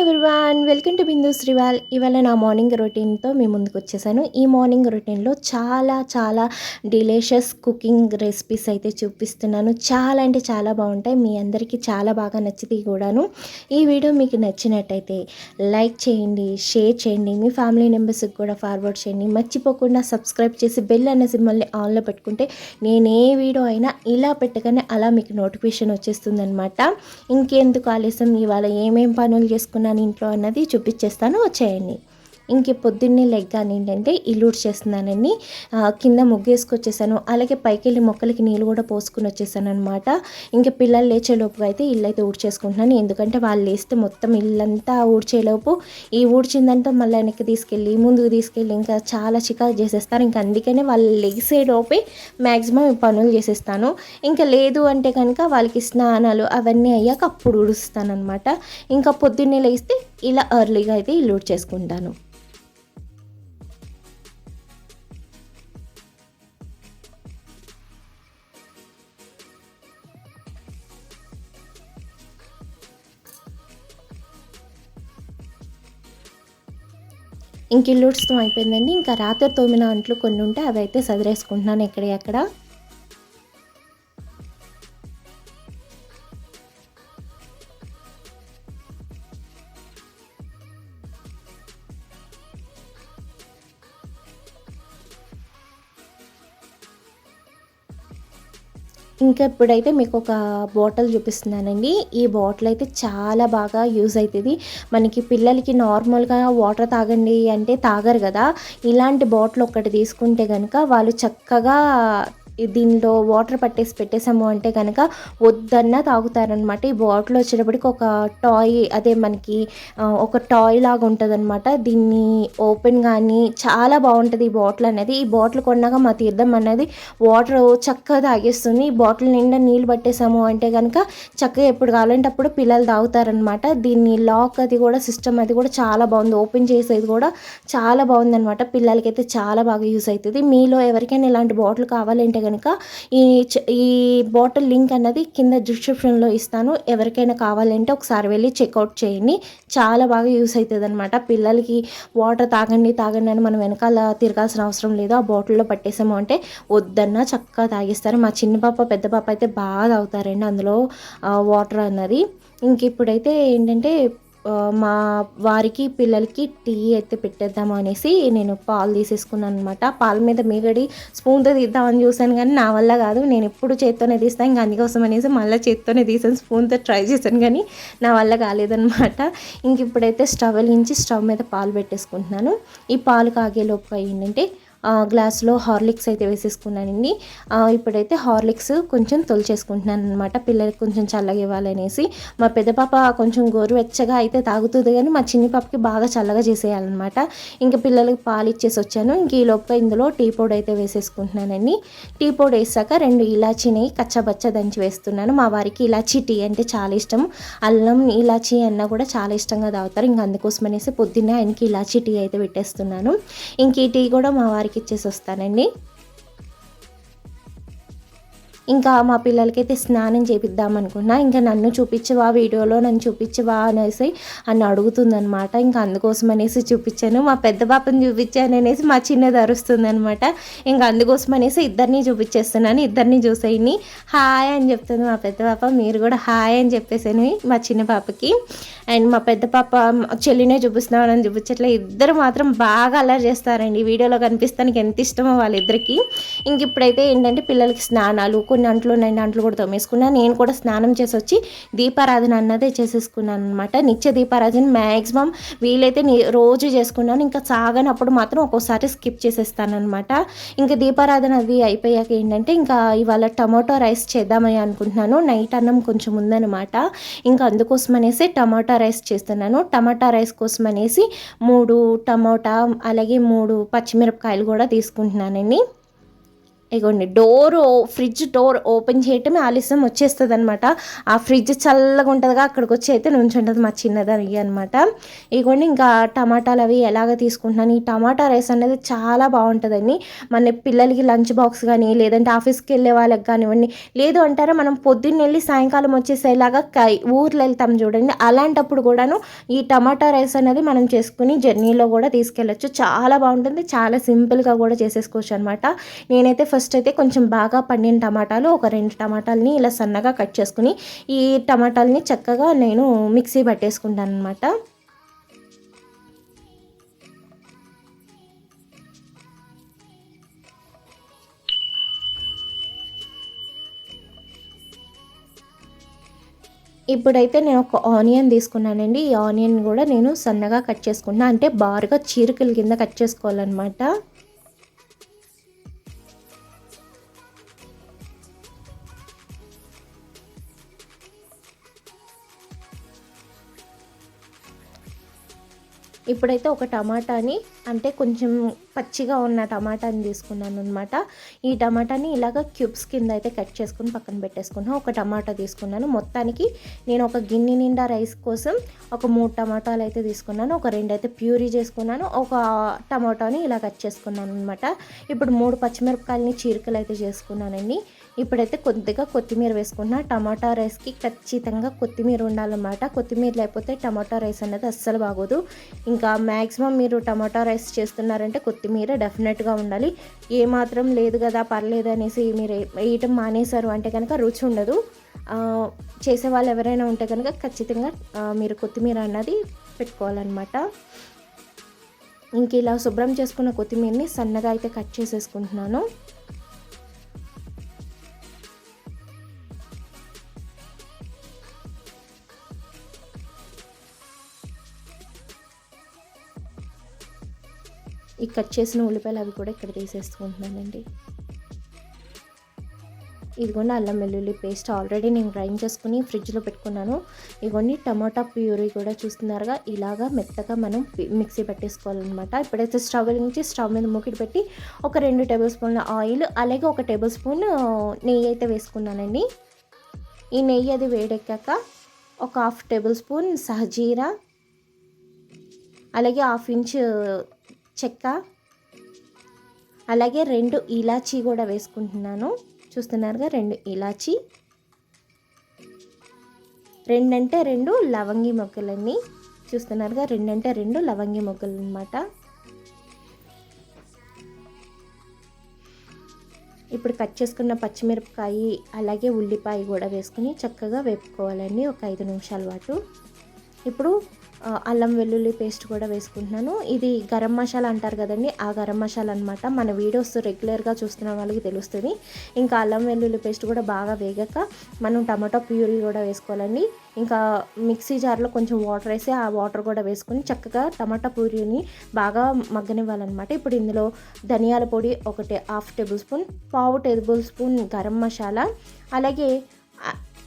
Everyone, welcome to బిందు శ్రీవాల్. ఇవాళ నా morning రొటీన్తో మీ ముందుకు వచ్చేసాను. ఈ మార్నింగ్ రొటీన్లో చాలా చాలా డిలీషియస్ కుకింగ్ రెసిపీస్ అయితే చూపిస్తున్నాను. చాలా అంటే చాలా బాగుంటాయి. మీ అందరికీ చాలా బాగా నచ్చుతాయి కూడాను. ఈ వీడియో మీకు నచ్చినట్టయితే లైక్ చేయండి, షేర్ చేయండి, మీ ఫ్యామిలీ మెంబర్స్కి కూడా ఫార్వర్డ్ చేయండి. మర్చిపోకుండా సబ్స్క్రైబ్ చేసి బెల్ అనే సింబల్ని ఆన్లో పెట్టుకుంటే నేను ఏ వీడియో అయినా ఇలా పెట్టగానే అలా మీకు నోటిఫికేషన్ వచ్చేస్తుందన్నమాట. ఇంకెందుకు ఆలస్యం, ఇవాళ ఏమేం పనులు చేసుకున్నాను ఇంట్లో అన్నది చూపించేస్తాను, వచ్చేయండి. ఇంక పొద్దున్నే లెగ్గాను ఏంటంటే ఇల్లు ఊడ్చేస్తున్నానండి. కింద ముగ్గేసుకొచ్చేసాను. అలాగే పైకి వెళ్ళి మొక్కలకి నీళ్ళు కూడా పోసుకుని వచ్చేసాను అనమాట. ఇంకా పిల్లలు లేచేలోపుగా అయితే ఇల్లు అయితే ఊడ్చేసుకుంటున్నాను. ఎందుకంటే వాళ్ళు లేస్తే మొత్తం ఇల్లంతా ఊడ్చేలోపు ఈ ఊడ్చిందంతా మళ్ళీ వెనక్కి తీసుకెళ్ళి ముందుకు తీసుకెళ్ళి ఇంకా చాలా చికాకు చేసేస్తారు. ఇంకా అందుకనే వాళ్ళు లేసేలోపే మ్యాక్సిమం ఈ పనులు చేసేస్తాను. ఇంకా లేదు అంటే కనుక వాళ్ళకి స్నానాలు అవన్నీ అయ్యాక అప్పుడు ఊడుస్తాను అనమాట. ఇంకా పొద్దున్నే లేస్తే ఇలా ఎర్లీగా అయితే ఇల్లు ఊడ్చేసుకుంటాను. ఇంక ఇల్లు ఊడ్చడం అయిపోయిందండి. ఇంకా రాత్రి తోమిన అంట్లు కొన్ని ఉంటే అవి అయితే సదిరేసుకుంటున్నాను ఎక్కడెక్కడ. ఇంకా ఇప్పుడైతే మీకు ఒక బాటిల్ చూపిస్తున్నానండి. ఈ బాటిల్ అయితే చాలా బాగా యూజ్ అవుతుంది. మనకి పిల్లలకి నార్మల్గా వాటర్ తాగండి అంటే తాగరు కదా. ఇలాంటి బాటిల్ ఒకటి తీసుకుంటే కనుక వాళ్ళు చక్కగా దీనిలో వాటర్ పట్టేసి పెట్టేసాము అంటే కనుక వద్దన్నా తాగుతారనమాట. ఈ బాటిల్ వచ్చేటప్పటికి ఒక టాయ్, అదే మనకి ఒక టాయ్ లాగా ఉంటుంది అనమాట. దీన్ని ఓపెన్ కానీ చాలా బాగుంటుంది ఈ బాటిల్ అనేది. ఈ బాటిల్ కొన్నాక మా తీర్థం అనేది వాటర్ చక్కగా తాగేస్తుంది. ఈ బాటిల్ నిండా నీళ్ళు పట్టేసాము అంటే కనుక చక్కగా ఎప్పుడు కావాలంటే అప్పుడు పిల్లలు తాగుతారనమాట. దీన్ని లాక్ అది కూడా సిస్టమ్ అది కూడా చాలా బాగుంది. ఓపెన్ చేసేది కూడా చాలా బాగుందనమాట. పిల్లలకైతే చాలా బాగా యూస్ అవుతుంది. మీలో ఎవరికైనా ఇలాంటి బాటిల్ కావాలంటే కనుక ఈ బాటిల్ లింక్ అన్నది కింద డిస్క్రిప్షన్లో ఇస్తాను. ఎవరికైనా కావాలంటే ఒకసారి వెళ్ళి చెక్అవుట్ చేయండి. చాలా బాగా యూస్ అవుతుంది అనమాట. పిల్లలకి వాటర్ తాగండి తాగండి అని మనం వెనకాల తిరగాల్సిన అవసరం లేదు. ఆ బాటిల్లో పట్టేసాము అంటే వద్దన్నా చక్కగా తాగిస్తారు. మా చిన్న పాప పెద్ద పాప అయితే బాగా తాగుతారండి అందులో వాటర్ అన్నది. ఇంక ఇప్పుడైతే ఏంటంటే మా వారికి పిల్లలకి టీ అయితే పెట్టేద్దాము అనేసి నేను పాలు తీసేసుకున్నాను అనమాట. పాల మీద మీగడి స్పూన్తో తీద్దామని చూసాను కానీ నా వల్ల కాదు. నేను ఎప్పుడు చేత్తోనే తీస్తాను. ఇంకా అందుకోసం అనేసి మళ్ళీ చేత్తోనే తీసాను. స్పూన్తో ట్రై చేశాను కానీ నా వల్ల కాలేదనమాట. ఇంక ఇప్పుడైతే స్టవ్ వెలిగించి స్టవ్ మీద పాలు పెట్టేసుకుంటున్నాను. ఈ పాలు కాగేలోపు ఏంటంటే గ్లాస్లో హార్లిక్స్ అయితే వేసేసుకున్నానండి. ఇప్పుడైతే హార్లిక్స్ కొంచెం తొలిచేసుకుంటున్నాను అనమాట. పిల్లలకి కొంచెం చల్లగా ఇవ్వాలనేసి. మా పెద్ద పాప కొంచెం గోరువెచ్చగా అయితే తాగుతుంది కానీ మా చిన్ని పాపకి బాగా చల్లగా చేసేయాలన్నమాట. ఇంకా పిల్లలకి పాలు ఇచ్చేసి వచ్చాను. ఇంక ఈ లోపల ఇందులో టీ పొడి అయితే వేసేసుకుంటున్నానండి. టీ పొడి వేసాక 2 ఇలాచీని కచ్చబచ్చ దంచి వేస్తున్నాను. మా వారికి ఇలాచీ టీ అంటే చాలా ఇష్టం. అల్లం ఇలాచీ అన్న కూడా చాలా ఇష్టంగా తాగుతారు. ఇంక అందుకోసం అనేసి పొద్దున్నే ఆయనకి ఇలాచీ టీ అయితే పెట్టేస్తున్నాను. ఇంక ఈ టీ కూడా మా వారికి ఇచ్చేసి వస్తానండి. ఇంకా మా పిల్లలకైతే స్నానం చేపిద్దాం అనుకున్నా. ఇంకా నన్ను చూపించవా వీడియోలో, నన్ను చూపించవా అనేసి అని అడుగుతుందనమాట. ఇంకా అందుకోసం అనేసి చూపించాను. మా పెద్ద పాపని చూపించాను అనేసి మా చిన్నది అరుస్తుంది అనమాట. ఇంకా అందుకోసం అనేసి ఇద్దరిని చూపించేస్తున్నాను. ఇద్దరిని చూసేయని హాయ్ అని చెప్తుంది మా పెద్ద పాప. మీరు కూడా హాయ్ అని చెప్పేసాను మా చిన్న పాపకి. అండ్ మా పెద్ద పాప చెల్లినే చూపిస్తున్నాను అని చూపించట్లే. ఇద్దరు మాత్రం బాగా అల్లరి చేస్తారండి. వీడియోలో కనిపిస్తానికి ఎంత ఇష్టమో వాళ్ళిద్దరికి. ఇంక ఇప్పుడైతే ఏంటంటే పిల్లలకి స్నానాలు, కొన్ని అంట్లు 2 అంట్లు కూడా తోమేసుకున్నాను. నేను కూడా స్నానం చేసి వచ్చి దీపారాధన అన్నదే చేసేసుకున్నాను అనమాట. నిత్య దీపారాధన మ్యాక్సిమం వీలైతే రోజు చేసుకున్నాను. ఇంకా సాగనప్పుడు మాత్రం ఒక్కోసారి స్కిప్ చేసేస్తానమాట. ఇంకా దీపారాధన అది అయిపోయాక ఏంటంటే ఇంకా ఇవాళ టమాటో రైస్ చేద్దామని అనుకుంటున్నాను. నైట్ అన్నం కొంచెం ఉందన్నమాట. ఇంకా అందుకోసం అనేసి టమాటా రైస్ చేస్తున్నాను. టమాటా రైస్ కోసం అనేసి 3 టమాటా అలాగే 3 పచ్చిమిరపకాయలు కూడా తీసుకుంటున్నానండి. ఇగోండి ఫ్రిడ్జ్ డోర్ ఓపెన్ చేయటమే ఆలస్యం వచ్చేస్తుంది అనమాట. ఆ ఫ్రిడ్జ్ చల్లగా ఉంటుందిగా, అక్కడికి వచ్చి అయితే నుంచుంటుంది మా చిన్నది అనమాట. ఇగోండి ఇంకా టమాటాలు అవి ఎలాగ తీసుకుంటున్నాను. ఈ టమాటా రైస్ అనేది చాలా బాగుంటుందండి. మన పిల్లలకి లంచ్ బాక్స్ కానీ, లేదంటే ఆఫీస్కి వెళ్ళే వాళ్ళకి కానివ్వండి, లేదు అంటారా మనం పొద్దున్న వెళ్ళి సాయంకాలం వచ్చేసేలాగా ఊర్లో వెళ్తాం చూడండి, అలాంటప్పుడు కూడాను ఈ టమాటా రైస్ అనేది మనం చేసుకుని జర్నీలో కూడా తీసుకెళ్ళచ్చు. చాలా బాగుంటుంది, చాలా సింపుల్గా కూడా చేసేసుకోవచ్చు అనమాట. నేనైతే ఫస్ట్ అయితే కొంచెం బాగా పండిన టమాటాలు ఒక 2 టమాటాలని ఇలా సన్నగా కట్ చేసుకుని ఈ టమాటాలని చక్కగా నేను మిక్సీ పట్టేసుకుంటాను అనమాట. ఇప్పుడైతే నేను ఒక ఆనియన్ తీసుకున్నానండి. ఈ ఆనియన్ కూడా నేను సన్నగా కట్ చేసుకున్నా, అంటే బారుగా చీరికల కింద కట్ చేసుకోవాలన్నమాట. ఇప్పుడైతే ఒక టమాటాని, అంటే కొంచెం పచ్చిగా ఉన్న టమాటాని తీసుకున్నాను అనమాట. ఈ టమాటాని ఇలాగ క్యూబ్స్ కింద అయితే కట్ చేసుకుని పక్కన పెట్టేసుకున్నాను. ఒక టమాటా తీసుకున్నాను. మొత్తానికి నేను ఒక గిన్నె నిండా రైస్ కోసం ఒక 3 టమాటాలు అయితే తీసుకున్నాను. ఒక 2 అయితే ప్యూరీ చేసుకున్నాను. ఒక టమాటాని ఇలా కట్ చేసుకున్నాను అనమాట. ఇప్పుడు 3 పచ్చిమిరపకాయలని చీరికలు అయితే చేసుకున్నానండి. ఇప్పుడైతే కొద్దిగా కొత్తిమీర వేసుకున్నా. టమాటా రైస్కి ఖచ్చితంగా కొత్తిమీర ఉండాలన్నమాట. కొత్తిమీర లేకపోతే టమాటా రైస్ అనేది అస్సలు బాగోదు. ఇంకా మ్యాక్సిమం మీరు టమాటా రైస్ చేస్తున్నారంటే కొత్తిమీర డెఫినెట్గా ఉండాలి. ఏమాత్రం లేదు కదా పర్లేదు అనేసి మీరు వేయటం మానేశారు అంటే కనుక రుచి ఉండదు. చేసే వాళ్ళు ఎవరైనా ఉంటే కనుక ఖచ్చితంగా మీరు కొత్తిమీర అన్నది పెట్టుకోవాలన్నమాట. ఇంక ఇలా శుభ్రం చేసుకున్న కొత్తిమీరని సన్నగా అయితే కట్ చేసేసుకుంటున్నాను. ఈ కట్ చేసిన ఉల్లిపాయలు అవి కూడా ఇక్కడ తీసేసుకుంటున్నానండి. ఇదిగోండి అల్లం వెల్లుల్లి పేస్ట్ ఆల్రెడీ నేను గ్రైండ్ చేసుకుని ఫ్రిడ్జ్లో పెట్టుకున్నాను. ఇదిగోండి టమాటా ప్యూరీ కూడా చూస్తున్నారుగా, ఇలాగా మెత్తగా మనం మిక్సీ పెట్టేసుకోవాలన్నమాట. ఇప్పుడైతే స్టవ్ నుంచి స్టవ్ మీద మూకిడి పెట్టి ఒక 2 టేబుల్ స్పూన్ల ఆయిల్, అలాగే 1 టేబుల్ స్పూన్ నెయ్యి అయితే వేసుకున్నానండి. ఈ నెయ్యి అది వేడెక్కాక ఒక 1/2 టేబుల్ స్పూన్ సహజీరా, అలాగే 1/2 ఇంచ్ చెక్క, అలాగే 2 ఇలాచీ కూడా వేసుకుంటున్నాను. చూస్తున్నారుగా 2 ఇలాచీ, 2 అంటే 2 లవంగి మొగ్గలన్నీ. చూస్తున్నారుగా 2 అంటే 2 లవంగి మొగ్గలు అన్నమాట. ఇప్పుడు కట్ చేసుకున్న పచ్చిమిరపకాయ అలాగే ఉల్లిపాయ కూడా వేసుకుని చక్కగా వేపుకోవాలండి ఒక 5 నిమిషాల పాటు. ఇప్పుడు అల్లం వెల్లుల్లి పేస్ట్ కూడా వేసుకుంటున్నాను. ఇది గరం మసాలా అంటారు కదండి, ఆ గరం మసాలా అనమాట. మన వీడియోస్ రెగ్యులర్గా చూస్తున్న వాళ్ళకి తెలుస్తుంది. ఇంకా అల్లం వెల్లుల్లి పేస్ట్ కూడా బాగా వేగాక మనం టమాటో ప్యూరీ కూడా వేసుకోవాలండి. ఇంకా మిక్సీ జార్లో కొంచెం వాటర్ వేసి ఆ వాటర్ కూడా వేసుకొని చక్కగా టమాటా ప్యూరీని బాగా మగ్గనివ్వాలన్నమాట. ఇప్పుడు ఇందులో ధనియాల పొడి 1/2 table spoon, 1/2 table spoon garam masala, అలాగే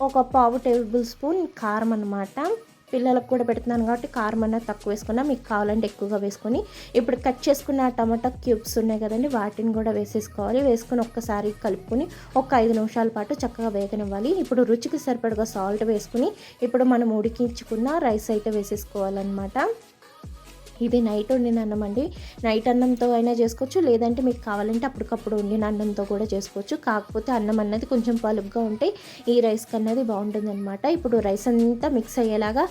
ఒక 1/2 టేబుల్ స్పూన్ కారం అన్నమాట. పిల్లలకు కూడా పెడుతున్నాను కాబట్టి కారం అనేది తక్కువ వేసుకున్నా, మీకు కావాలంటే ఎక్కువగా వేసుకొని ఇప్పుడు కట్ చేసుకున్న టమాటా క్యూబ్స్ ఉన్నాయి కదండి, వాటిని కూడా వేసేసుకోవాలి. వేసుకొని ఒక్కసారి కలుపుకొని ఒక 5 నిమిషాల పాటు చక్కగా వేగనివ్వాలి. ఇప్పుడు రుచికి సరిపడగా సాల్ట్ వేసుకుని ఇప్పుడు మనం ఉడికించుకున్న రైస్ అయితే వేసేసుకోవాలన్నమాట. ఇది నైట్ వండిన అన్నం అండి. నైట్ అన్నంతో అయినా చేసుకోవచ్చు, లేదంటే మీకు కావాలంటే అప్పటికప్పుడు వండిన అన్నంతో కూడా చేసుకోవచ్చు. కాకపోతే అన్నం అన్నది కొంచెం పలుగ్గా ఉంటే ఈ రైస్కి అన్నది బాగుంటుంది అనమాట. ఇప్పుడు రైస్ అంతా మిక్స్ అయ్యేలాగా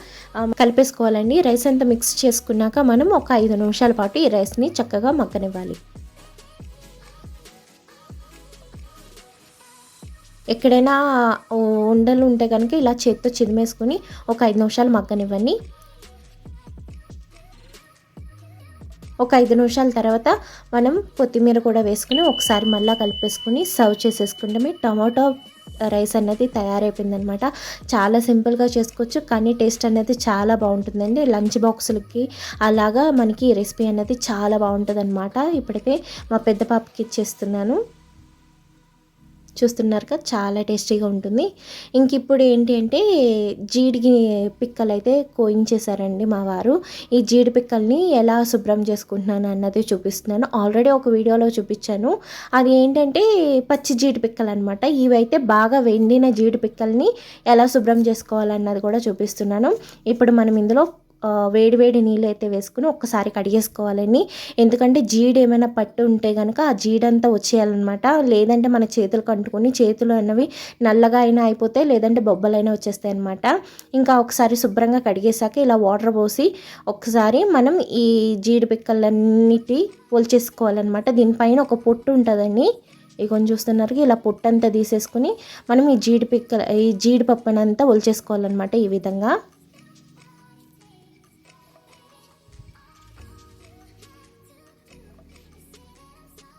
కలిపేసుకోవాలండి. రైస్ అంతా మిక్స్ చేసుకున్నాక మనం ఒక 5 నిమిషాల పాటు ఈ రైస్ని చక్కగా మగ్గనివ్వాలి. ఎక్కడైనా ఉండలు ఉంటే కనుక ఇలా చేత్తో చిదిమేసుకొని ఒక 5 నిమిషాలు మగ్గనివ్వండి. ఒక 5 నిమిషాల తర్వాత మనం కొత్తిమీర కూడా వేసుకుని ఒకసారి మళ్ళీ కలిపేసుకుని సర్వ్ చేసేసుకుంటే టమాటో రైస్ అనేది తయారైపోయిందనమాట. చాలా సింపుల్గా చేసుకోవచ్చు, కానీ టేస్ట్ అనేది చాలా బాగుంటుందండి. లంచ్ బాక్సులకి అలాగా మనకి ఈ రెసిపీ అనేది చాలా బాగుంటుంది అనమాట. ఇప్పటికే మా పెద్ద పాపకి ఇచ్చేస్తున్నాను. చూస్తున్నారుగా చాలా టేస్టీగా ఉంటుంది. ఇంక ఇప్పుడు ఏంటి అంటే జీడి పిక్కలు అయితే కోయించేశారండి మా వారు. ఈ జీడి పిక్కల్ని ఎలా శుభ్రం చేసుకుంటున్నాను అన్నది చూపిస్తున్నాను. ఆల్రెడీ ఒక వీడియోలో చూపించాను. అది ఏంటంటే పచ్చి జీడి పిక్కలు అనమాట. ఇవైతే బాగా వెండిన జీడి పిక్కల్ని ఎలా శుభ్రం చేసుకోవాలన్నది కూడా చూపిస్తున్నాను. ఇప్పుడు మనం ఇందులో వేడి వేడి నీళ్ళు అయితే వేసుకుని ఒక్కసారి కడిగేసుకోవాలని. ఎందుకంటే జీడి ఏమైనా పట్టు ఉంటే కనుక ఆ జీడంతా వచ్చేయాలన్నమాట. లేదంటే మన చేతులకు అంటుకొని చేతులు అన్నవి నల్లగా అయినా అయిపోతాయి, లేదంటే బొబ్బలైనా వచ్చేస్తాయి అన్నమాట. ఇంకా ఒకసారి శుభ్రంగా కడిగేసాక ఇలా వాటర్ పోసి ఒకసారి మనం ఈ జీడి పిక్కలన్నిటి ఒలిచేసుకోవాలన్నమాట. దీనిపైన ఒక పొట్టు ఉంటుందండి. ఇవి కొంచెం చూస్తున్నారు, ఇలా పొట్టంతా తీసేసుకుని మనం ఈ జీడిపప్పునంతా ఒలిచేసుకోవాలన్నమాట. ఈ విధంగా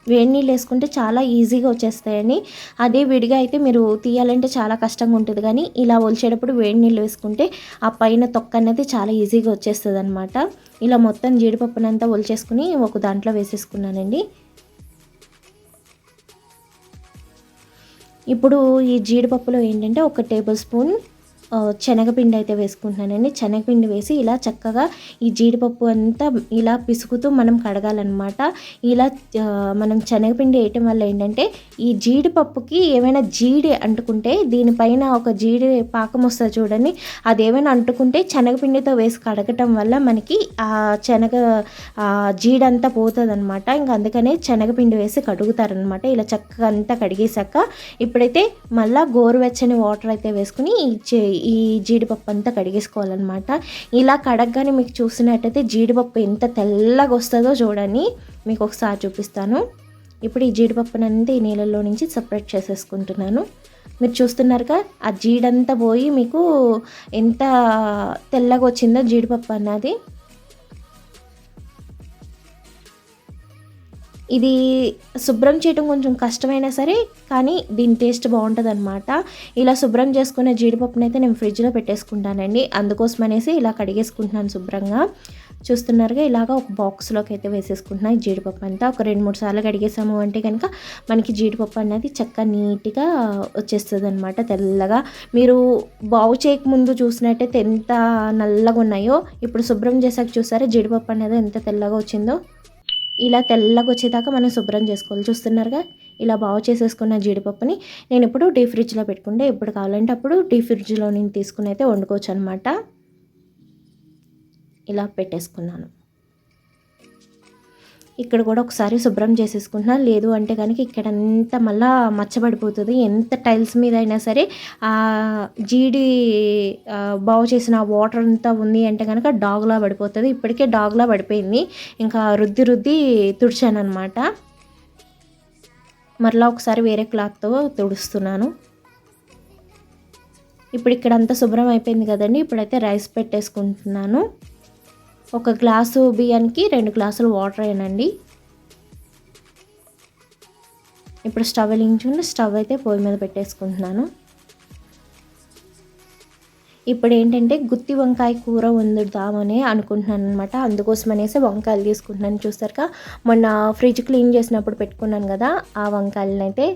వేడి నీళ్ళు వేసుకుంటే చాలా ఈజీగా వచ్చేస్తాయని. అదే విడిగా అయితే మీరు తీయాలంటే చాలా కష్టంగా ఉంటుంది, కానీ ఇలా ఒలిచేటప్పుడు వేడి నీళ్ళు వేసుకుంటే ఆ పైన తొక్క అనేది చాలా ఈజీగా వచ్చేస్తుంది అనమాట. ఇలా మొత్తం జీడిపప్పునంతా ఒలిచేసుకుని ఒక దాంట్లో వేసేసుకున్నానండి. ఇప్పుడు ఈ జీడిపప్పులో ఏంటంటే 1 టేబుల్ స్పూన్ శనగపిండి అయితే వేసుకుంటున్నానండి. శనగపిండి వేసి ఇలా చక్కగా ఈ జీడిపప్పు అంతా ఇలా పిసుకుతూ మనం కడగాలన్నమాట. ఇలా మనం శనగపిండి వేయటం వల్ల ఏంటంటే ఈ జీడిపప్పుకి ఏమైనా జీడి అంటుకుంటే దీనిపైన ఒక జీడి పాకం వస్తుంది చూడండి, అది ఏమైనా అంటుకుంటే శనగపిండితో వేసి కడగటం వల్ల మనకి ఆ జీడంతా పోతుంది అనమాట. ఇంకా అందుకనే శనగపిండి వేసి కడుగుతారనమాట. ఇలా చక్కగా అంతా కడిగేశాక ఇప్పుడైతే మళ్ళీ గోరువెచ్చని వాటర్ అయితే వేసుకుని ఈ జీడిపప్పు అంతా కడిగేసుకోవాలన్నమాట. ఇలా కడగగానే మీకు చూసినట్టయితే జీడిపప్పు ఎంత తెల్లగా వస్తుందో చూడండి, మీకు ఒకసారి చూపిస్తాను. ఇప్పుడు ఈ జీడిపప్పునంతా ఈ నీళ్ళల్లో నుంచి సపరేట్ చేసేసుకుంటున్నాను. మీరు చూస్తున్నారుగా ఆ జీడంతా పోయి మీకు ఎంత తెల్లగా వచ్చిందో జీడిపప్పు అన్నది. ఇది శుభ్రం చేయడం కొంచెం కష్టమైనా సరే కానీ దీని టేస్ట్ బాగుంటుంది అనమాట. ఇలా శుభ్రం చేసుకునే జీడిపప్పుని అయితే నేను ఫ్రిడ్జ్లో పెట్టేసుకుంటానండి. అందుకోసం అనేసి ఇలా కడిగేసుకుంటున్నాను శుభ్రంగా. చూస్తున్నారుగా ఇలాగ ఒక బాక్స్లోకి అయితే వేసేసుకుంటున్నాను ఈ జీడిపప్పు అంతా. ఒక 2-3 సార్లు కడిగేసాము అంటే కనుక మనకి జీడిపప్పు అనేది చక్కగా నీట్గా వచ్చేస్తుంది అనమాట, తెల్లగా. మీరు బాగు చేయకముందు చూసినట్టయితే ఎంత నల్లగా ఉన్నాయో, ఇప్పుడు శుభ్రం చేసాక చూసారా జీడిపప్పు అనేది ఎంత తెల్లగా వచ్చిందో. ఇలా తెల్లగా వచ్చేదాకా మనం శుభ్రం చేసుకోవాలి. చూస్తున్నారుగా ఇలా బాగు చేసేసుకున్న జీడిపప్పుని నేను ఇప్పుడు డీప్ ఫ్రిడ్జ్లో పెట్టుకుంటే ఎప్పుడు కావాలంటే అప్పుడు డీప్ ఫ్రిడ్జ్లో నేను తీసుకుని అయితే వండుకోవచ్చు అనమాట. ఇలా పెట్టేసుకున్నాను. ఇక్కడ కూడా ఒకసారి శుభ్రం చేసేసుకుంటున్నాను. లేదు అంటే కనుక ఇక్కడంతా మళ్ళీ మచ్చబడిపోతుంది. ఎంత టైల్స్ మీద అయినా సరే ఆ జీడి బాగు చేసిన వాటర్ అంతా ఉంది అంటే కనుక డాగ్లా పడిపోతుంది. ఇప్పటికే డాగ్లా పడిపోయింది. ఇంకా రుద్ది తుడిచాను అనమాట. మరలా ఒకసారి వేరే క్లాత్తో తుడుస్తున్నాను. ఇప్పుడు ఇక్కడ అంతా శుభ్రం అయిపోయింది కదండి. ఇప్పుడైతే రైస్ పెట్టేసుకుంటున్నాను. 1 గ్లాసు బియ్యానికి 2 గ్లాసులు వాటర్ వేయనండి. ఇప్పుడు స్టవ్ వెలిగించుకుని స్టవ్ అయితే పొయ్యి మీద పెట్టేసుకుంటున్నాను. ఇప్పుడు ఏంటంటే గుత్తి వంకాయ కూర వండుదామని అనుకుంటున్నాను అనమాట. అందుకోసం అనేసి వంకాయలు తీసుకుంటున్నాను. చూసారుగా మొన్న ఫ్రిడ్జ్ క్లీన్ చేసినప్పుడు పెట్టుకున్నాను కదా, ఆ వంకాయలను అయితే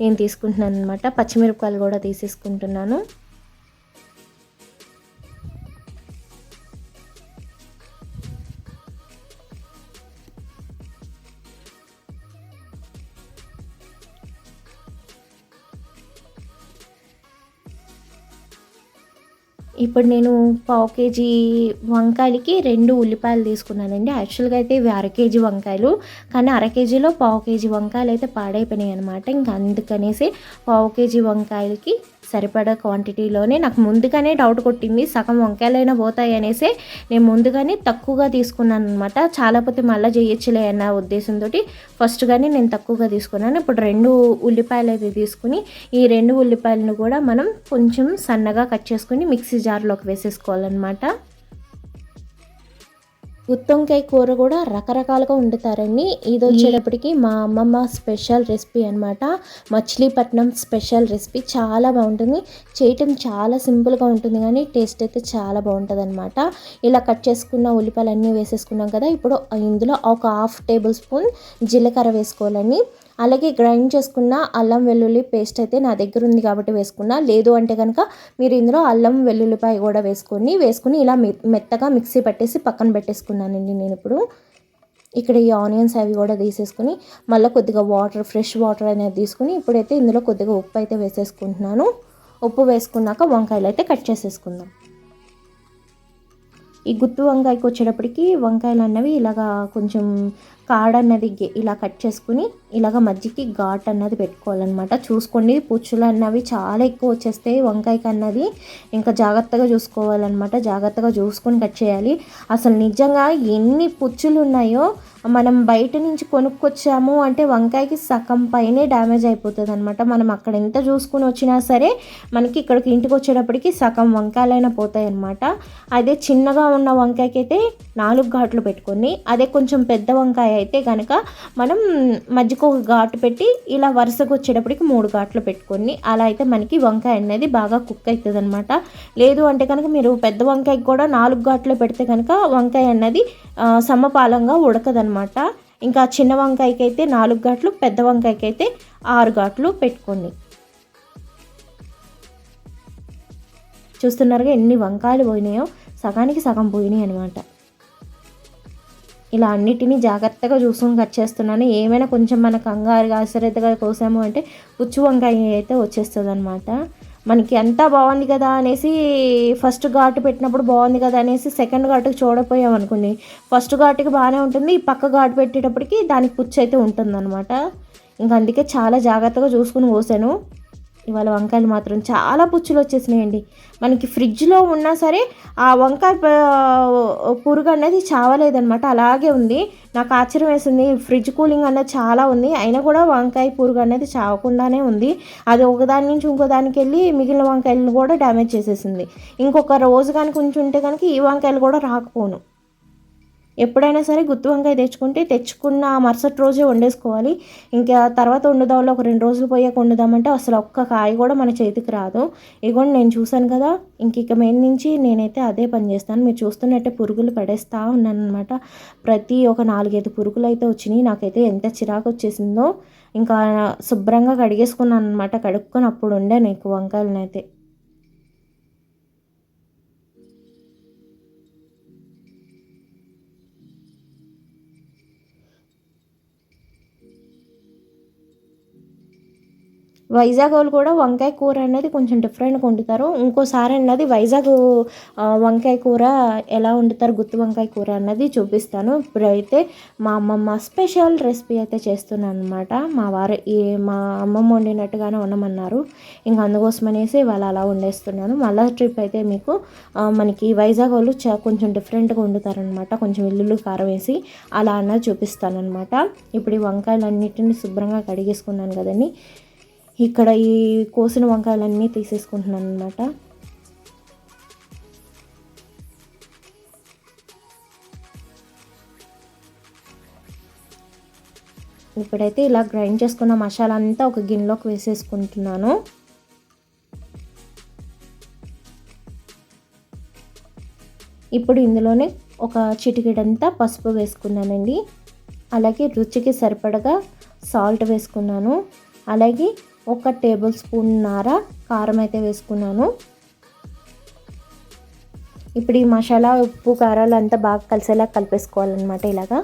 నేను తీసుకుంటున్నాను అనమాట. పచ్చిమిరపకాయలు కూడా తీసేసుకుంటున్నాను. ఇప్పుడు నేను 1/2 కేజీ వంకాయలకి 2 ఉల్లిపాయలు తీసుకున్నానండి. యాక్చువల్గా అయితే ఇవి 1/2 కేజీ వంకాయలు, కానీ 1/2 కేజీలో 1/2 కేజీ వంకాయలు అయితే పాడైపోయినాయి అనమాట. ఇంకా అందుకనేసి 1/2 కేజీ వంకాయలకి సరిపడా క్వాంటిటీలోనే నాకు ముందుగానే డౌట్ కొట్టింది, సగం వంకాయలైనా పోతాయి అనేసి నేను ముందుగానే తక్కువగా తీసుకున్నాను అనమాట. చాలా పోతే మళ్ళీ చేయొచ్చులే అన్న ఉద్దేశంతో ఫస్ట్గానే నేను తక్కువగా తీసుకున్నాను. ఇప్పుడు 2 ఉల్లిపాయలు అయితే తీసుకుని ఈ 2 ఉల్లిపాయలను కూడా మనం కొంచెం సన్నగా కట్ చేసుకుని మిక్సీ జార్లోకి వేసేసుకోవాలన్నమాట. గుత్తొంకాయ కూర కూడా రకరకాలుగా వండుతారండి. ఇది వచ్చేటప్పటికి మా అమ్మమ్మ స్పెషల్ రెసిపీ అనమాట. మచిలీపట్నం స్పెషల్ రెసిపీ, చాలా బాగుంటుంది. చేయటం చాలా సింపుల్గా ఉంటుంది కానీ టేస్ట్ అయితే చాలా బాగుంటుంది అనమాట. ఇలా కట్ చేసుకున్న ఉల్లిపాయలు అన్నీ వేసేసుకున్నాం కదా. ఇప్పుడు ఇందులో ఒక 1/2 టేబుల్ స్పూన్ జీలకర్ర వేసుకోవాలండి. అలాగే గ్రైండ్ చేసుకున్న అల్లం వెల్లుల్లి పేస్ట్ అయితే నా దగ్గర ఉంది కాబట్టి వేసుకున్నా. లేదు అంటే కనుక మీరు ఇందులో అల్లం వెల్లుల్లిపాయ కూడా వేసుకుని ఇలా మెత్తగా మిక్సీ పట్టేసి పక్కన పెట్టేసుకున్నానండి నేను ఇప్పుడు. ఇక్కడ ఈ ఆనియన్స్ అవి కూడా తీసేసుకుని మళ్ళీ కొద్దిగా ఫ్రెష్ వాటర్ అనేది తీసుకుని ఇప్పుడైతే ఇందులో కొద్దిగా ఉప్పు అయితే వేసేసుకుంటున్నాను. ఉప్పు వేసుకున్నాక వంకాయలు అయితే కట్ చేసేసుకుందాం. ఈ గుత్తి వంకాయకి వచ్చేటప్పటికి వంకాయలు అన్నవి ఇలాగా కొంచెం కాడ అన్నది ఇలా కట్ చేసుకుని ఇలాగ మధ్యకి ఘాట్ అన్నది పెట్టుకోవాలన్నమాట. చూసుకోండి, పుచ్చులు అన్నవి చాలా ఎక్కువ వచ్చేస్తాయి వంకాయకి అన్నది. ఇంకా జాగ్రత్తగా చూసుకోవాలన్నమాట. జాగ్రత్తగా చూసుకొని కట్ చేయాలి. అసలు నిజంగా ఎన్ని పుచ్చులు ఉన్నాయో మనం బయట నుంచి కొనుక్కొచ్చాము అంటే వంకాయకి సగం పైనే డ్యామేజ్ అయిపోతుంది అనమాట. మనం అక్కడ ఎంత చూసుకుని వచ్చినా సరే మనకి ఇక్కడికి ఇంటికి వచ్చేటప్పటికి సగం వంకాయలైనా పోతాయి అన్నమాట. అదే చిన్నగా ఉన్న వంకాయకి అయితే 4 ఘాట్లు పెట్టుకొని, అదే కొంచెం పెద్ద వంకాయ అయితే కనుక మనం మధ్యకు ఒక ఘాటు పెట్టి ఇలా వరుసగా వచ్చేటప్పటికి 3 ఘాట్లు పెట్టుకొని అలా అయితే మనకి వంకాయ అనేది బాగా కుక్ అవుతుంది అనమాట. లేదు అంటే కనుక మీరు పెద్ద వంకాయకి కూడా 4 ఘాట్లు పెడితే కనుక వంకాయ అన్నది సమపాలంగా ఉడకదనమాట. ఇంకా చిన్న వంకాయకి అయితే 4 ఘాట్లు, పెద్ద వంకాయకి అయితే 6 ఘాట్లు పెట్టుకోండి. చూస్తున్నారుగా ఎన్ని వంకాయలు పోయినాయో, సగానికి సగం పోయినాయి అనమాట. ఇలా అన్నిటినీ జాగ్రత్తగా చూసుకొని కట్ చేస్తున్నాను. ఏమైనా కొంచెం మన కంగారుగా అశ్రద్ధగా కోసాము అంటే పుచ్చు వంకాయ అయితే వచ్చేస్తుంది అనమాట. మనకి అంతా బాగుంది కదా అనేసి ఫస్ట్ ఘాటు పెట్టినప్పుడు బాగుంది కదా అనేసి సెకండ్ ఘాటుకి చూడపోయాం అనుకోండి, ఫస్ట్ ఘాటుకి బాగానే ఉంటుంది, ఈ పక్క ఘాటు పెట్టేటప్పటికి దానికి పుచ్చు అయితే ఉంటుందన్నమాట. ఇంకా అందుకే చాలా జాగ్రత్తగా చూసుకుని కోసాను. ఇవాళ వంకాయలు మాత్రం చాలా పుచ్చులు వచ్చేసినాయండి. మనకి ఫ్రిడ్జ్లో ఉన్నా సరే ఆ వంకాయ పురుగు అనేది చావలేదనమాట, అలాగే ఉంది. నాకు ఆశ్చర్యం వేసింది, ఫ్రిడ్జ్ కూలింగ్ అనేది చాలా ఉంది, అయినా కూడా వంకాయ పురుగు అనేది చావకుండానే ఉంది. అది ఒకదాని నుంచి ఇంకో దానికి వెళ్ళి మిగిలిన వంకాయలను కూడా డ్యామేజ్ చేసేసింది. ఇంకొక రోజు కానీ కొంచెం ఉంటే కనుక ఈ వంకాయలు కూడా రాకపోను. ఎప్పుడైనా సరే గుత్తి వంకాయ తెచ్చుకున్న మరుసటి రోజే వండేసుకోవాలి. ఇంకా తర్వాత వండుదాంలో ఒక 2 రోజులు పోయాక వండుదామంటే అసలు ఒక్క కాయ కూడా మన చేతికి రాదు. ఇగోండి నేను చూశాను కదా, ఇక మెయిన్ నుంచి నేనైతే అదే పని చేస్తాను. మీరు చూస్తున్నట్టే పురుగులు పడేస్తూ ఉన్నాను అనమాట. ప్రతి ఒక 4-5 పురుగులు అయితే వచ్చినాయి. నాకైతే ఎంత చిరాకు వచ్చేసిందో. ఇంకా శుభ్రంగా కడిగేసుకున్నాను అనమాట. కడుక్కొని అప్పుడు వండాను నీకు వంకాయలనైతే. వైజాగ్ వాళ్ళు కూడా వంకాయ కూర అనేది కొంచెం డిఫరెంట్గా వండుతారు. ఇంకోసారి అన్నది వైజాగ్ వంకాయ కూర ఎలా వండుతారు, గుత్తి వంకాయ కూర అన్నది చూపిస్తాను. ఇప్పుడైతే మా అమ్మమ్మ స్పెషల్ రెసిపీ అయితే చేస్తున్నాను అనమాట. మా అమ్మమ్మ వండినట్టుగానే ఉండమన్నారు. ఇంకా అందుకోసం అనేసి వాళ్ళు అలా వండేస్తున్నాను. మళ్ళీ ట్రిప్ అయితే మీకు మనకి వైజాగ్ వాళ్ళు కొంచెం డిఫరెంట్గా వండుతారనమాట. కొంచెం వెల్లుల్లి కారం వేసి అలా అన్నది చూపిస్తాను అనమాట. ఇప్పుడు ఈ వంకాయలన్నిటిని శుభ్రంగా కడిగేసుకున్నాను కదండి. ఇక్కడ ఈ కోసిన వంకాయలన్నీ తీసేసుకుంటున్నాను అనమాట. ఇప్పుడైతే ఇలా గ్రైండ్ చేసుకున్న మసాలా అంతా ఒక గిన్నెలోకి వేసేసుకుంటున్నాను. ఇప్పుడు ఇందులోనే ఒక చిటికెడంతా పసుపు వేసుకున్నానండి. అలాగే రుచికి సరిపడగా సాల్ట్ వేసుకున్నాను. అలాగే 1 టేబుల్ స్పూన్ కారం అయితే వేసుకున్నాను. ఇప్పుడు ఈ మసాలా, ఉప్పు, కారాలు అంతా బాగా కలిసేలా కలిపేసుకోవాలన్నమాట ఇలాగా.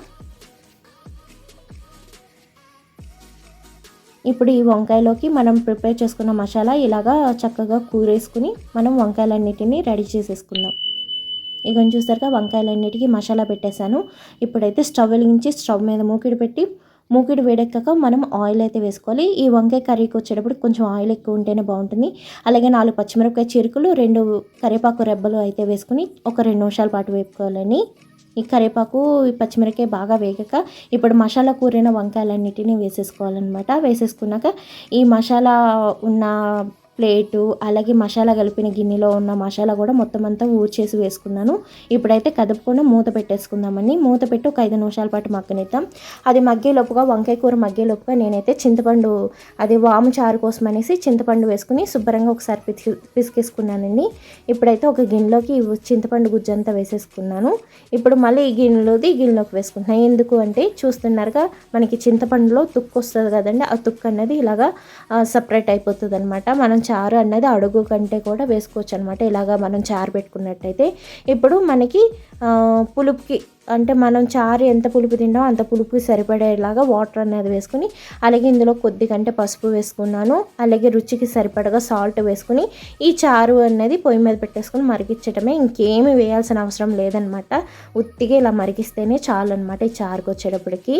ఇప్పుడు ఈ వంకాయలోకి మనం ప్రిపేర్ చేసుకున్న మసాలా ఇలాగా చక్కగా కూరేసుకుని మనం వంకాయలన్నిటిని రెడీ చేసేసుకుందాం. ఇక చూసారుగా వంకాయలన్నిటికీ మసాలా పెట్టేశాను. ఇప్పుడైతే స్టవ్ వెలిగించి స్టవ్ మీద మూకిడి వేడెక్కాక మనం ఆయిల్ అయితే వేసుకోవాలి. ఈ వంకాయ కర్రీకి వచ్చేటప్పుడు కొంచెం ఆయిల్ ఎక్కువ ఉంటేనే బాగుంటుంది. అలాగే 4 పచ్చిమిరపకాయ చీరుకులు, 2 కరివేపాకు రెబ్బలు అయితే వేసుకుని ఒక 2 నిమిషాల పాటు వేపుకోవాలని. ఈ కరివేపాకు, ఈ పచ్చిమిరపకాయ బాగా వేగాక ఇప్పుడు మసాలా కూరిన వంకాయలన్నిటిని వేసేసుకోవాలన్నమాట. వేసేసుకున్నాక ఈ మసాలా ఉన్న ప్లేటు అలాగే మసాలా కలిపిన గిన్నెలో ఉన్న మసాలా కూడా మొత్తం అంతా ఊడ్చేసి వేసుకున్నాను. ఇప్పుడైతే కదుపుకుండా మూత పెట్టేసుకుందామని. మూత పెట్టి ఒక 5 నిమిషాల పాటు మగ్గనిద్దాం. అది మగ్గేలోపుగా, వంకాయ కూర మగ్గేలోపుగా నేనైతే చింతపండు, అది వాము చారు కోసం అనేసి చింతపండు వేసుకుని శుభ్రంగా ఒకసారి పిసికేసుకున్నానండి. ఇప్పుడైతే ఒక గిన్నెలోకి చింతపండు గుజ్జంతా వేసేసుకున్నాను. ఇప్పుడు మళ్ళీ ఈ గిన్నెలోకి వేసుకుంటున్నాను. ఎందుకు అంటే చూస్తున్నారుగా, మనకి చింతపండులో తుక్కు వస్తుంది కదండి, ఆ తుక్కు అనేది ఇలాగా సపరేట్ అయిపోతుంది అనమాట. మనం చారు అన్నది అడుగు కంటే కూడా వేసుకోవచ్చు అనమాట, ఇలాగా మనం చారు పెట్టుకున్నట్టయితే. ఇప్పుడు మనకి పులుపుకి, అంటే మనం చారు ఎంత పులుపు తింటామో అంత పులుపుకి సరిపడేలాగా వాటర్ అనేది వేసుకుని, అలాగే ఇందులో కొద్దిగంటే పసుపు వేసుకున్నాను, అలాగే రుచికి సరిపడగా సాల్ట్ వేసుకుని ఈ చారు అనేది పొయ్యి మీద పెట్టేసుకుని మరిగించడమే. ఇంకేమీ వేయాల్సిన అవసరం లేదనమాట. ఉత్తిగా ఇలా మరిగిస్తేనే చాలు అనమాట ఈ చారుకు వచ్చేటప్పటికి.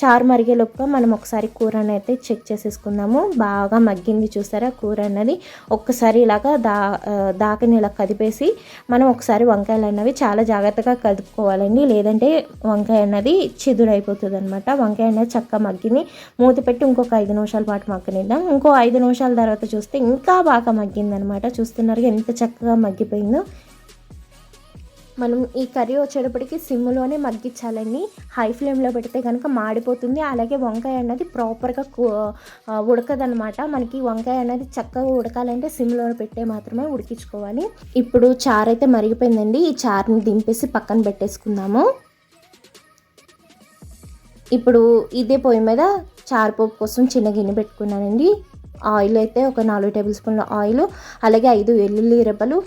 చారు మరిగేలోపుగా మనం ఒకసారి కూరని అయితే చెక్ చేసేసుకుందాము. బాగా మగ్గింది చూసారా కూర అన్నది. ఒక్కసారి ఇలాగా దాకని ఇలా కదిపేసి మనం ఒకసారి వంకాయలు అన్నవి చాలా జాగ్రత్తగా కదుపుకోవాలండి, లేదంటే వంకాయ అన్నది చిదురైపోతుంది అనమాట. వంకాయ అనేది చక్కగా మగ్గింది. మూత పెట్టి ఇంకొక 5 నిమిషాల పాటు మగ్గనిద్దాం. ఇంకో 5 నిమిషాల తర్వాత చూస్తే ఇంకా బాగా మగ్గిందనమాట. చూస్తున్నారు ఎంత చక్కగా మగ్గిపోయిందో. మనం ఈ కర్రీ వచ్చేటప్పటికి సిమ్లోనే మగ్గించాలండి. హై ఫ్లేమ్లో పెడితే కనుక మాడిపోతుంది. అలాగే వంకాయ అన్నది ప్రాపర్గా ఉడకదనమాట. మనకి వంకాయ అనేది చక్కగా ఉడకాలంటే సిమ్లో పెట్టే మాత్రమే ఉడికించుకోవాలి. ఇప్పుడు చారు అయితే మరిగిపోయిందండి. ఈ చారుని దింపేసి పక్కన పెట్టేసుకుందాము. ఇప్పుడు ఇదే పొయ్యి మీద చారు పోపు కోసం చిన్న గిన్నె పెట్టుకున్నానండి. ఆయిల్ అయితే ఒక 4 టేబుల్ స్పూన్ల ఆయిల్, అలాగే 5 వెల్లుల్లి రెబ్బలు,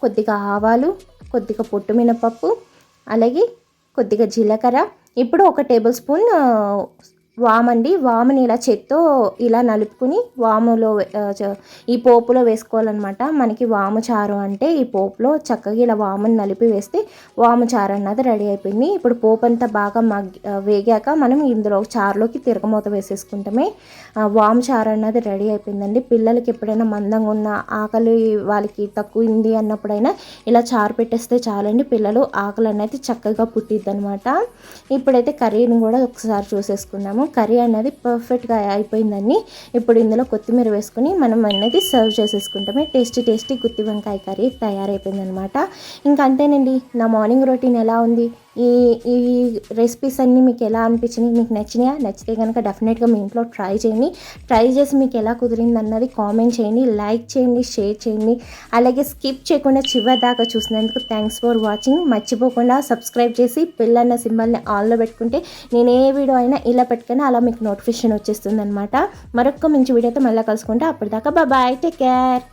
కొద్దిగా ఆవాలు, కొద్దిగా పొట్టు మినపప్పు, అలాగే కొద్దిగా జీలకర్ర. ఇప్పుడు 1 టేబుల్ స్పూన్ వామండి. వాముని ఇలా చేత్తో ఇలా నలుపుకుని వాములో ఈ పోపులో వేసుకోవాలన్నమాట. మనకి వాము చారు అంటే ఈ పోపులో చక్కగా ఇలా వాముని నలిపి వేస్తే వాము చారు అన్నది రెడీ అయిపోయింది. ఇప్పుడు పోపు అంతా బాగా వేగాక మనం ఇందులో చారులోకి తిరగమూత వేసేసుకుంటామే. వాము చారు అన్నది రెడీ అయిపోయిందండి. పిల్లలకి ఎప్పుడైనా మందంగా ఉన్న, ఆకలి వాళ్ళకి తక్కువైంది అన్నప్పుడైనా ఇలా చారు పెట్టేస్తే చాలండి, పిల్లలు ఆకలి అనేది చక్కగా పుట్టిద్ది అనమాట. ఇప్పుడైతే కర్రీని కూడా ఒకసారి చూసేసుకున్నాము. కర్రీ అనేది పర్ఫెక్ట్గా అయిపోయిందండి. ఇప్పుడు ఇందులో కొత్తిమీర వేసుకుని మనం అనేది సర్వ్ చేసేసుకుంటామే. టేస్టీ గుత్తి వంకాయ కర్రీ తయారైపోయిందనమాట. ఇంకా అంతేనండి. నా మార్నింగ్ రొటీన్ ఎలా ఉంది, ఈ ఈ రెసిపీస్ అన్నీ మీకు ఎలా అనిపించినాయి, మీకు నచ్చినాయా? నచ్చితే కనుక డెఫినెట్గా మీ ఇంట్లో ట్రై చేయండి. ట్రై చేసి మీకు ఎలా కుదిరింది అన్నది కామెంట్ చేయండి, లైక్ చేయండి, షేర్ చేయండి. అలాగే స్కిప్ చేయకుండా చివరి దాకా చూసినందుకు థ్యాంక్స్ ఫర్ వాచింగ్. మర్చిపోకుండా సబ్స్క్రైబ్ చేసి పిల్లన్న సింబల్ని ఆన్లో పెట్టుకుంటే నేను ఏ వీడియో అయినా ఇలా పెట్టుకుని అలా మీకు నోటిఫికేషన్ వచ్చేస్తుంది అనమాట. మరొక మంచి వీడియోతో మళ్ళీ కలుసుకుంటే, అప్పటిదాకా బాయ్, టేక్ కేర్.